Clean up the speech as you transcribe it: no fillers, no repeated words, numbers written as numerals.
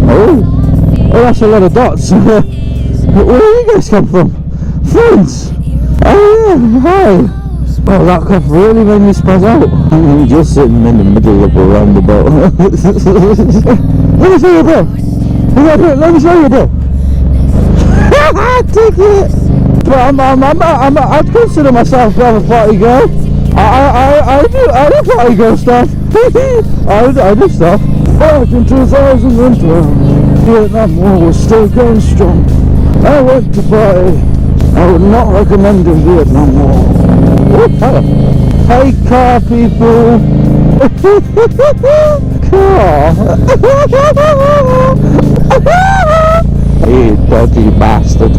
Oh, well, that's a lot of dots. Where do you guys come from? France? Oh yeah, hi. Well, that cough really made me spaz out. I'm just sitting in the middle of a roundabout. Let me show you, bro. Let me show you, bro. Take it. But I'd consider myself a party girl. I do party girl stuff. I do stuff. Back in 2012, Vietnam War was still going strong. I went to party. I would not recommend in Vietnam War. Oh, hello. Hey car people. Car. You dirty bastard.